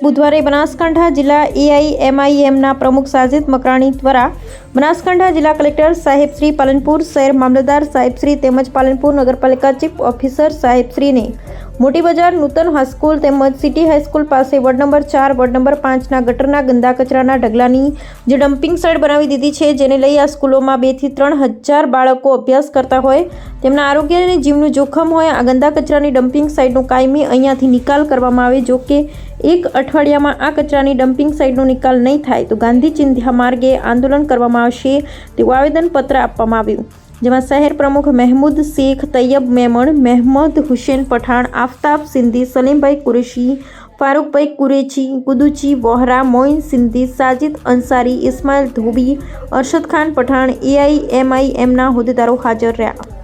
બુધવારે બનાસકાંઠા જિલ્લા AIMIMના પ્રમુખ સાજિદ મકરાણી દ્વારા બનાસકાંઠા જિલ્લા કલેક્ટર સાહેબશ્રી, પાલનપુર શહેર મામલતદાર સાહેબશ્રી તેમજ પાલનપુર નગરપાલિકા ચીફ ઓફિસર સાહેબશ્રીને મોટી બજાર નૂતન હાઈસ્કૂલ તેમજ સિટી હાઈસ્કૂલ પાસે વોર્ડ નંબર 4, વોર્ડ નંબર 5ના ગટરના ગંદા કચરાના ઢગલાની જે ડમ્પિંગ સાઇટ બનાવી દીધી છે, જેને લઈ આ સ્કૂલોમાં 2 થી 3 હજાર બાળકો અભ્યાસ કરતા હોય, તેમના આરોગ્ય અને જીવનું જોખમ હોય, આ ગંદા કચરાની ડમ્પિંગ સાઇટનો કાયમી અહીંયાથી નિકાલ કરવામાં આવે। જો કે 1 અઠવાડિયામાં આ કચરાની ડમ્પિંગ સાઇટનો નિકાલ નહીં થાય તો ગાંધી ચિંધ્યા માર્ગે આંદોલન કરવામાં આવશે તેવું આવેદનપત્ર આપવામાં આવ્યું, જેમાં શહેર પ્રમુખ મહેમૂદ શેખ, તૈયબ મેમણ, મહેમદ હુસેન પઠાણ, આફતાબ સિંધી, સલીમભાઈ કુરેશી, ફારૂકભાઈ કુરેશી, ગુદુચી વોહરા, મોઇન સિંધી, સાજિદ અંસારી, ઇસ્માઇલ ધોબી, અરશદ ખાન પઠાણ, AIMIMના હોદ્દેદારો હાજર રહ્યા।